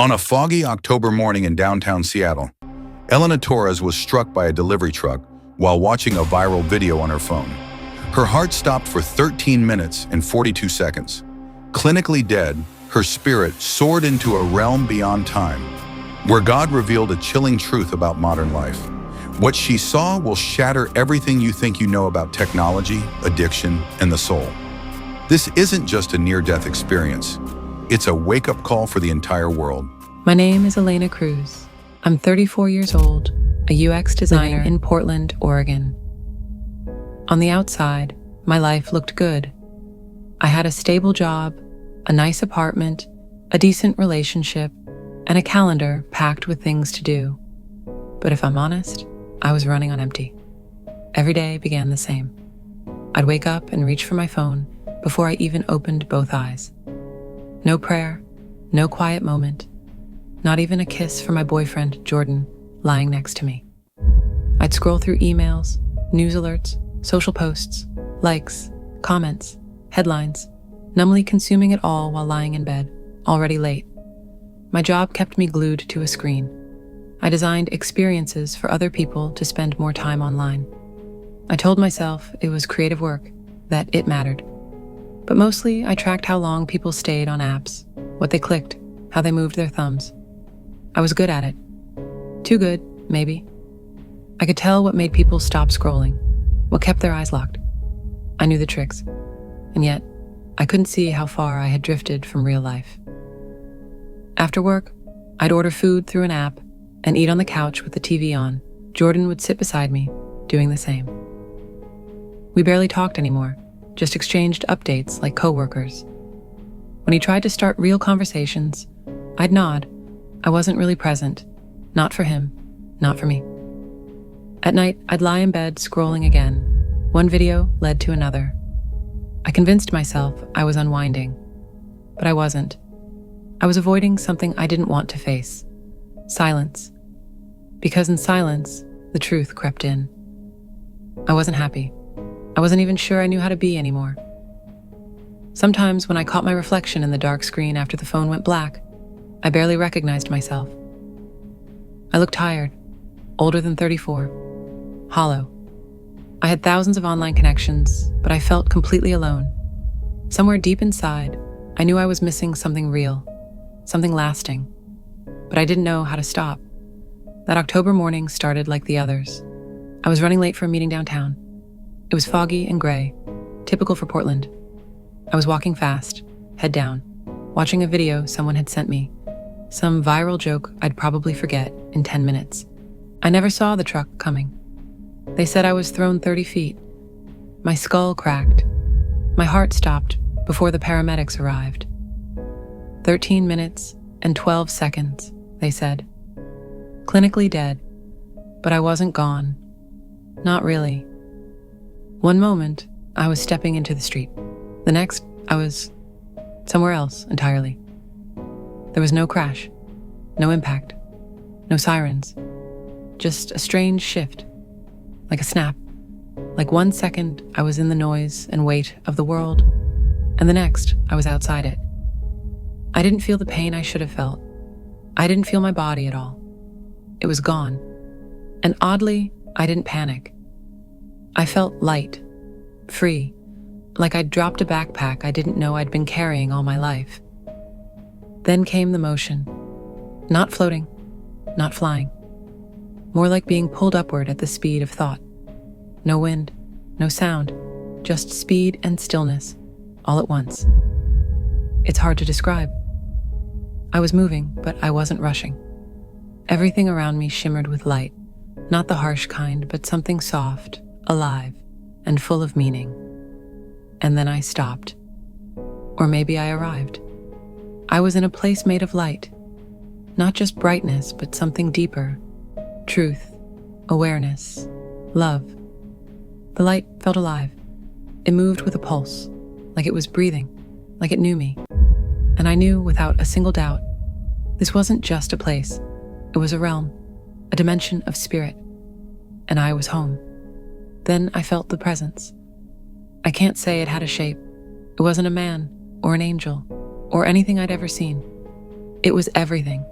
On a foggy October morning in downtown Seattle, Elena Torres was struck by a delivery truck while watching a viral video on her phone. Her heart stopped for 13 minutes and 42 seconds. Clinically dead, her spirit soared into a realm beyond time, where God revealed a chilling truth about modern life. What she saw will shatter everything you think you know about technology, addiction, and the soul. This isn't just a near-death experience. It's a wake-up call for the entire world. My name is Elena Cruz. I'm 34 years old, a UX designer in Portland, Oregon. On the outside, my life looked good. I had a stable job, a nice apartment, a decent relationship, and a calendar packed with things to do. But if I'm honest, I was running on empty. Every day began the same. I'd wake up and reach for my phone before I even opened both eyes. No prayer, no quiet moment, not even a kiss from my boyfriend, Jordan, lying next to me. I'd scroll through emails, news alerts, social posts, likes, comments, headlines, numbly consuming it all while lying in bed, already late. My job kept me glued to a screen. I designed experiences for other people to spend more time online. I told myself it was creative work, that it mattered. But mostly, I tracked how long people stayed on apps, what they clicked, how they moved their thumbs. I was good at it. Too good, maybe. I could tell what made people stop scrolling, what kept their eyes locked. I knew the tricks, and yet, I couldn't see how far I had drifted from real life. After work, I'd order food through an app and eat on the couch with the TV on. Jordan would sit beside me, doing the same. We barely talked anymore, just exchanged updates like coworkers. When he tried to start real conversations, I'd nod. I wasn't really present. Not for him, not for me. At night, I'd lie in bed scrolling again. One video led to another. I convinced myself I was unwinding, but I wasn't. I was avoiding something I didn't want to face. Silence. Because in silence, the truth crept in. I wasn't happy. I wasn't even sure I knew how to be anymore. Sometimes when I caught my reflection in the dark screen after the phone went black, I barely recognized myself. I looked tired, older than 34, hollow. I had thousands of online connections, but I felt completely alone. Somewhere deep inside, I knew I was missing something real, something lasting, but I didn't know how to stop. That October morning started like the others. I was running late for a meeting downtown. It was foggy and gray, typical for Portland. I was walking fast, head down, watching a video someone had sent me, some viral joke I'd probably forget in 10 minutes. I never saw the truck coming. They said I was thrown 30 feet. My skull cracked. My heart stopped before the paramedics arrived. 13 minutes and 12 seconds, they said. Clinically dead, but I wasn't gone. Not really. One moment, I was stepping into the street. The next, I was somewhere else entirely. There was no crash, no impact, no sirens, just a strange shift, like a snap. Like 1 second, I was in the noise and weight of the world, and the next, I was outside it. I didn't feel the pain I should have felt. I didn't feel my body at all. It was gone. And oddly, I didn't panic. I felt light, free, like I'd dropped a backpack I didn't know I'd been carrying all my life. Then came the motion. Not floating, not flying. More like being pulled upward at the speed of thought. No wind, no sound, just speed and stillness, all at once. It's hard to describe. I was moving, but I wasn't rushing. Everything around me shimmered with light, not the harsh kind, but something soft, alive, and full of meaning. And then I stopped. Or maybe I arrived. I was in a place made of light. Not just brightness, but something deeper. Truth, awareness, love. The light felt alive. It moved with a pulse, like it was breathing, like it knew me. And I knew without a single doubt, this wasn't just a place. It was a realm, a dimension of spirit. And I was home. Then I felt the presence. I can't say it had a shape. It wasn't a man or an angel or anything I'd ever seen. It was everything.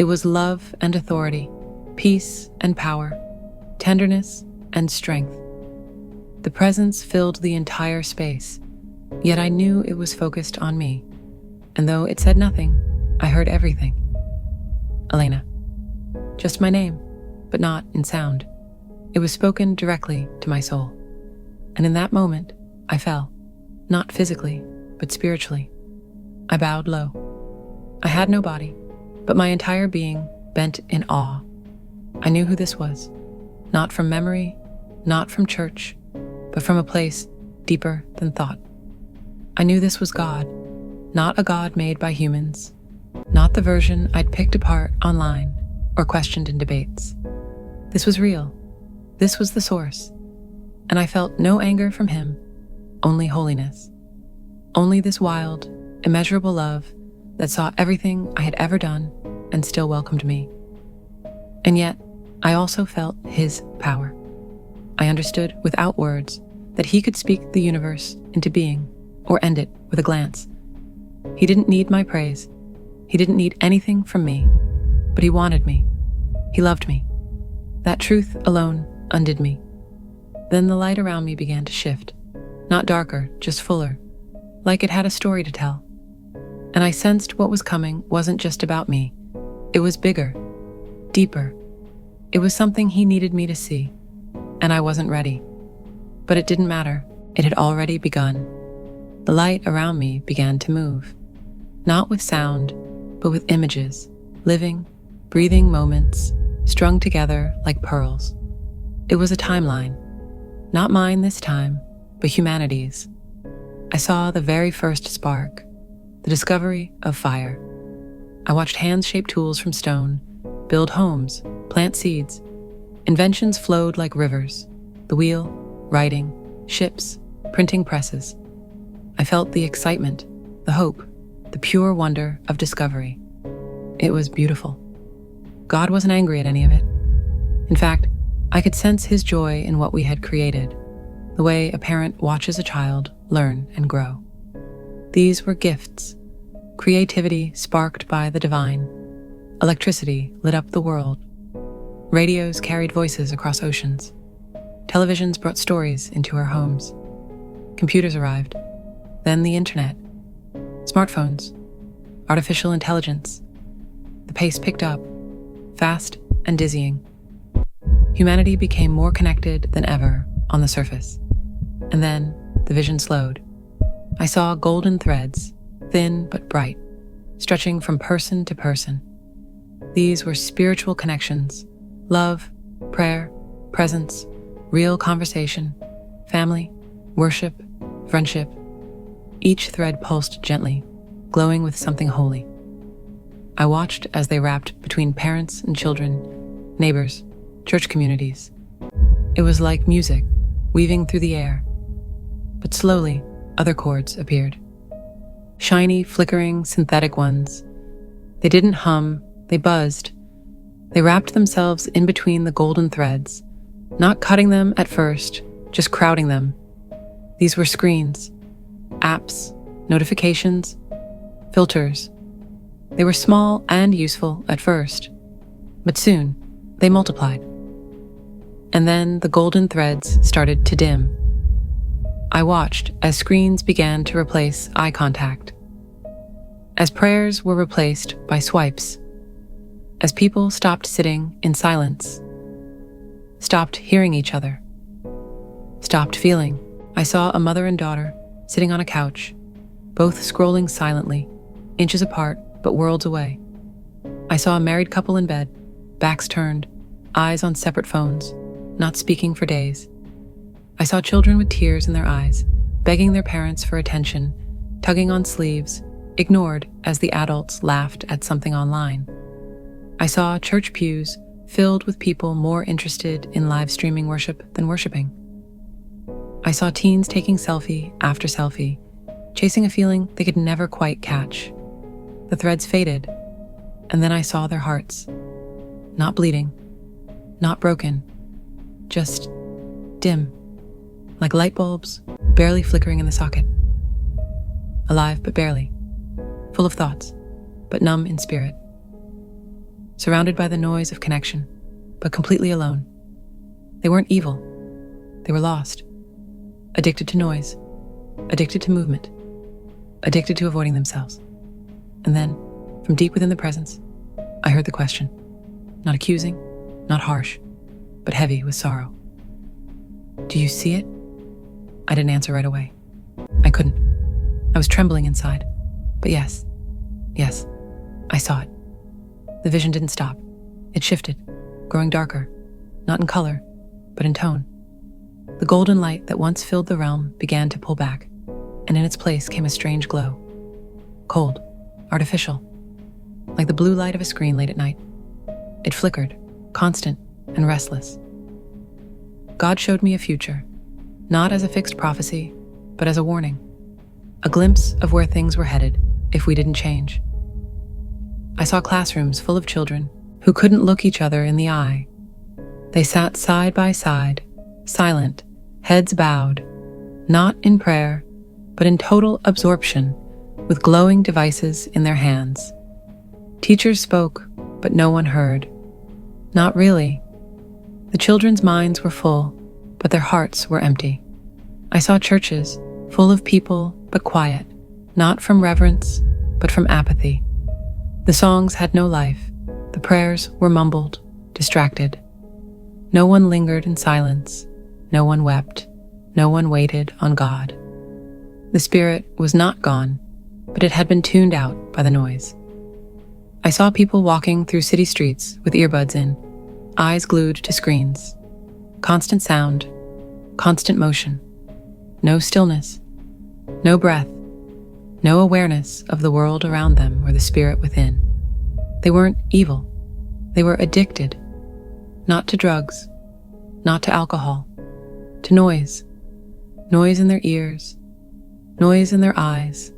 It was love and authority, peace and power, tenderness and strength. The presence filled the entire space, yet I knew it was focused on me. And though it said nothing, I heard everything. Elena. Just my name, but not in sound. It was spoken directly to my soul. And in that moment, I fell, not physically, but spiritually. I bowed low. I had no body, but my entire being bent in awe. I knew who this was, not from memory, not from church, but from a place deeper than thought. I knew this was God, not a God made by humans, not the version I'd picked apart online or questioned in debates. This was real. This was the source. And I felt no anger from him, only holiness. Only this wild, immeasurable love that saw everything I had ever done and still welcomed me. And yet, I also felt his power. I understood without words that he could speak the universe into being or end it with a glance. He didn't need my praise. He didn't need anything from me, but he wanted me. He loved me. That truth alone undid me. Then the light around me began to shift, not darker, just fuller, like it had a story to tell. And I sensed what was coming wasn't just about me. It was bigger, deeper. It was something he needed me to see, and I wasn't ready. But it didn't matter. It had already begun. The light around me began to move, not with sound, but with images, living, breathing moments, strung together like pearls. It was a timeline, not mine this time, but humanity's. I saw the very first spark, the discovery of fire. I watched hands shape tools from stone, build homes, plant seeds. Inventions flowed like rivers, the wheel, writing, ships, printing presses. I felt the excitement, the hope, the pure wonder of discovery. It was beautiful. God wasn't angry at any of it. In fact, I could sense his joy in what we had created, the way a parent watches a child learn and grow. These were gifts, creativity sparked by the divine. Electricity lit up the world. Radios carried voices across oceans. Televisions brought stories into our homes. Computers arrived. Then the internet. Smartphones. Artificial intelligence. The pace picked up, fast and dizzying. Humanity became more connected than ever on the surface. And then the vision slowed. I saw golden threads, thin but bright, stretching from person to person. These were spiritual connections, love, prayer, presence, real conversation, family, worship, friendship. Each thread pulsed gently, glowing with something holy. I watched as they wrapped between parents and children, neighbors, church communities. It was like music, weaving through the air. But slowly, other chords appeared. Shiny, flickering, synthetic ones. They didn't hum, they buzzed. They wrapped themselves in between the golden threads, not cutting them at first, just crowding them. These were screens, apps, notifications, filters. They were small and useful at first, but soon they multiplied. And then the golden threads started to dim. I watched as screens began to replace eye contact, as prayers were replaced by swipes, as people stopped sitting in silence, stopped hearing each other, stopped feeling. I saw a mother and daughter sitting on a couch, both scrolling silently, inches apart but worlds away. I saw a married couple in bed, backs turned, eyes on separate phones, not speaking for days. I saw children with tears in their eyes, begging their parents for attention, tugging on sleeves, ignored as the adults laughed at something online. I saw church pews filled with people more interested in live streaming worship than worshiping. I saw teens taking selfie after selfie, chasing a feeling they could never quite catch. The threads faded, and then I saw their hearts. Not bleeding, not broken, just dim, like light bulbs barely flickering in the socket. Alive but barely, full of thoughts, but numb in spirit. surrounded by the noise of connection, but completely alone. They weren't evil. They were lost, addicted to noise, addicted to movement, addicted to avoiding themselves. And then, from deep within the presence, I heard the question, not accusing, not harsh, but heavy with sorrow. Do you see it? I didn't answer right away. I couldn't. I was trembling inside. But yes, I saw it. The vision didn't stop. It shifted, growing darker, not in color, but in tone. The golden light that once filled the realm began to pull back, and in its place came a strange glow. Cold, artificial, like the blue light of a screen late at night. It flickered, constant and restless. God showed me a future, not as a fixed prophecy, but as a warning, a glimpse of where things were headed if we didn't change. I saw classrooms full of children who couldn't look each other in the eye. They sat side by side, silent, heads bowed, not in prayer, but in total absorption, with glowing devices in their hands. Teachers spoke, but no one heard. Not really. The children's minds were full, but their hearts were empty. I saw churches full of people, but quiet, not from reverence, but from apathy. The songs had no life. The prayers were mumbled, distracted. No one lingered in silence. No one wept. No one waited on God. The spirit was not gone, but it had been tuned out by the noise. I saw people walking through city streets with earbuds in, eyes glued to screens. Constant sound, constant motion. No stillness, no breath, no awareness of the world around them or the spirit within. They weren't evil. They were addicted, not to drugs, not to alcohol, to noise. Noise in their ears, noise in their eyes,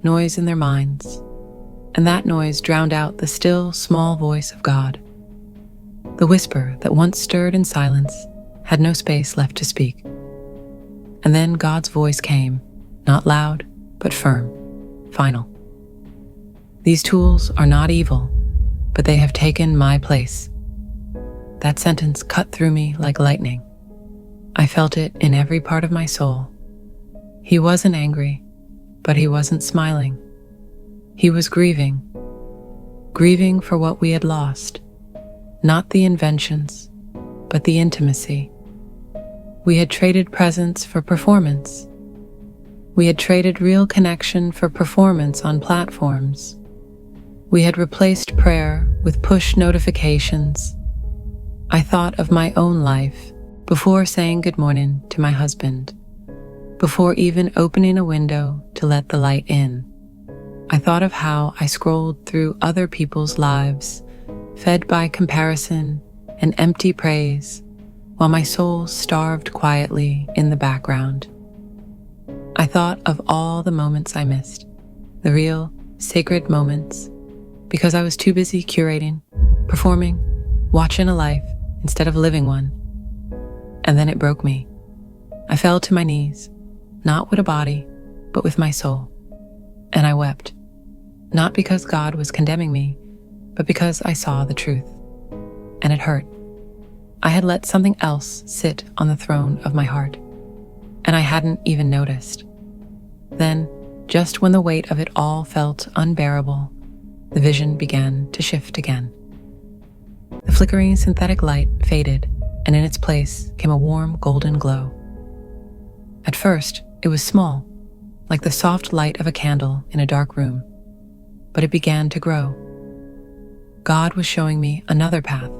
noise in their minds. And that noise drowned out the still, small voice of God. The whisper that once stirred in silence had no space left to speak. And then God's voice came, not loud, but firm, final. These tools are not evil, but they have taken my place. That sentence cut through me like lightning. I felt it in every part of my soul. He wasn't angry, but he wasn't smiling. He was grieving for what we had lost, not the inventions, but the intimacy. We had traded presence for performance. We had traded real connection for performance on platforms. We had replaced prayer with push notifications. I thought of my own life before saying good morning to my husband, before even opening a window to let the light in. I thought of how I scrolled through other people's lives, fed by comparison and empty praise, while my soul starved quietly in the background. I thought of all the moments I missed, the real, sacred moments, because I was too busy curating, performing, watching a life instead of living one. And then it broke me. I fell to my knees, not with a body, but with my soul. And I wept, not because God was condemning me, but because I saw the truth. And it hurt. I had let something else sit on the throne of my heart, and I hadn't even noticed. Then, just when the weight of it all felt unbearable, the vision began to shift again. The flickering synthetic light faded, and in its place came a warm golden glow. At first, it was small, like the soft light of a candle in a dark room, but it began to grow. God was showing me another path,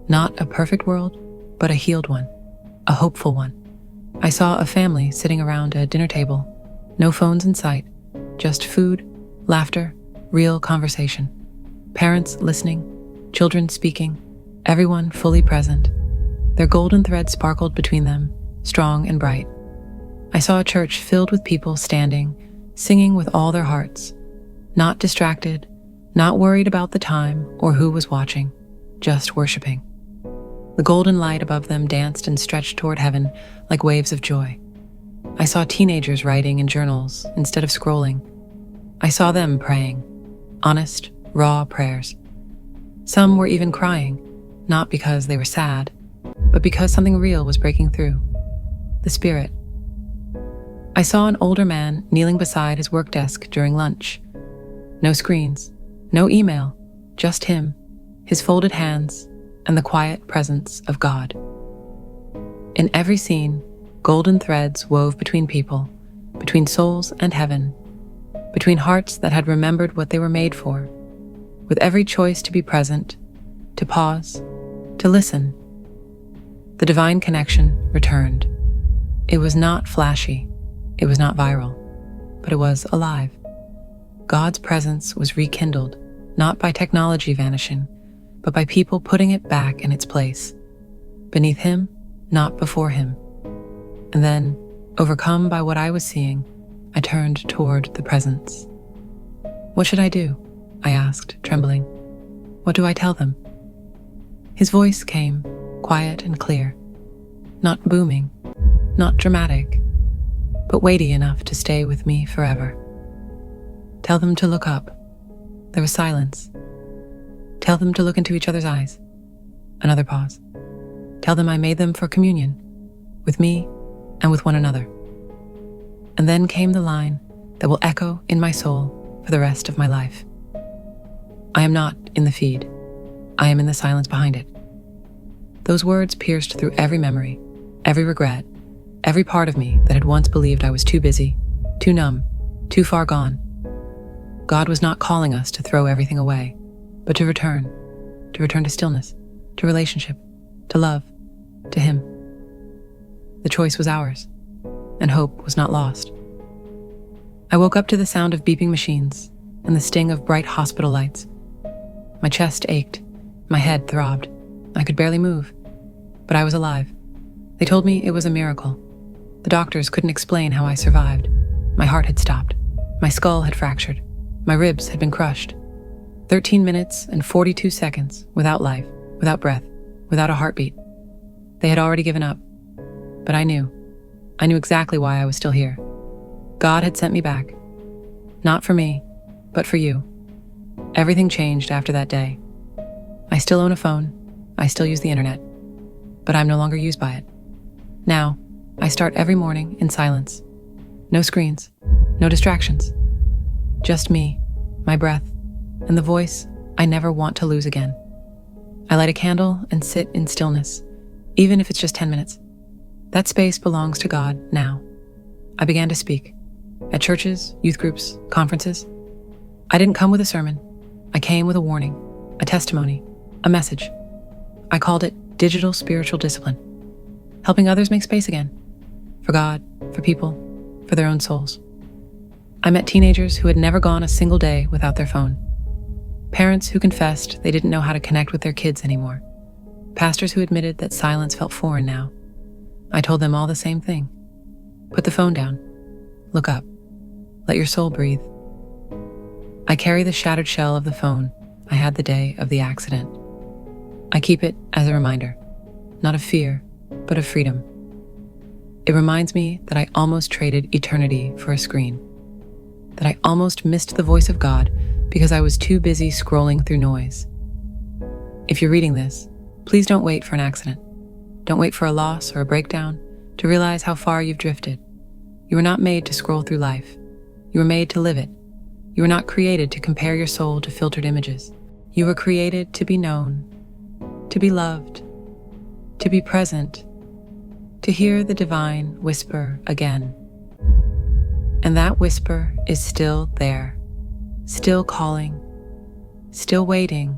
not a perfect world, but a healed one, a hopeful one. I saw a family sitting around a dinner table, no phones in sight, just food, laughter, real conversation. Parents listening, children speaking, everyone fully present. Their golden thread sparkled between them, strong and bright. I saw a church filled with people standing, singing with all their hearts, not distracted, not worried about the time or who was watching, just worshiping. The golden light above them danced and stretched toward heaven like waves of joy. I saw teenagers writing in journals instead of scrolling. I saw them praying, honest, raw prayers. Some were even crying, not because they were sad, but because something real was breaking through. The Spirit. I saw an older man kneeling beside his work desk during lunch. No screens, no email, just him, his folded hands, and the quiet presence of God. In every scene, golden threads wove between people, between souls and heaven, between hearts that had remembered what they were made for, with every choice to be present, to pause, to listen. The divine connection returned. It was not flashy, it was not viral, but it was alive. God's presence was rekindled, not by technology vanishing, but by people putting it back in its place. Beneath him, not before him. And then, overcome by what I was seeing, I turned toward the presence. What should I do? I asked, trembling. What do I tell them? His voice came, quiet and clear, not booming, not dramatic, but weighty enough to stay with me forever. Tell them to look up. There was silence. Tell them to look into each other's eyes. Another pause. Tell them I made them for communion, with me and with one another. And then came the line that will echo in my soul for the rest of my life. I am not in the feed. I am in the silence behind it. Those words pierced through every memory, every regret, every part of me that had once believed I was too busy, too numb, too far gone. God was not calling us to throw everything away, but to return to stillness, to relationship, to love, to Him. The choice was ours, and hope was not lost. I woke up to the sound of beeping machines and the sting of bright hospital lights. My chest ached, my head throbbed. I could barely move, but I was alive. They told me it was a miracle. The doctors couldn't explain how I survived. My heart had stopped. My skull had fractured. My ribs had been crushed. 13 minutes and 42 seconds without life, without breath, without a heartbeat. They had already given up. But I knew. I knew exactly why I was still here. God had sent me back. Not for me, but for you. Everything changed after that day. I still own a phone. I still use the internet. But I'm no longer used by it. Now, I start every morning in silence. No screens, no distractions. Just me, my breath, and the voice I never want to lose again. I light a candle and sit in stillness, even if it's just 10 minutes. That space belongs to God now. I began to speak. At churches, youth groups, conferences. I didn't come with a sermon. I came with a warning, a testimony, a message. I called it digital spiritual discipline, helping others make space again, for God, for people, for their own souls. I met teenagers who had never gone a single day without their phone. Parents who confessed they didn't know how to connect with their kids anymore. Pastors who admitted that silence felt foreign now. I told them all the same thing. Put the phone down. Look up. Let your soul breathe. I carry the shattered shell of the phone I had the day of the accident. I keep it as a reminder, not of fear, but of freedom. It reminds me that I almost traded eternity for a screen, that I almost missed the voice of God because I was too busy scrolling through noise. If you're reading this, please don't wait for an accident. Don't wait for a loss or a breakdown to realize how far you've drifted. You were not made to scroll through life. You were made to live it. You were not created to compare your soul to filtered images. You were created to be known, to be loved, to be present, to hear the divine whisper again. And that whisper is still there, still calling, still waiting,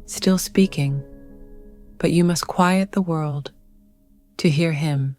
still speaking, but you must quiet the world to hear Him.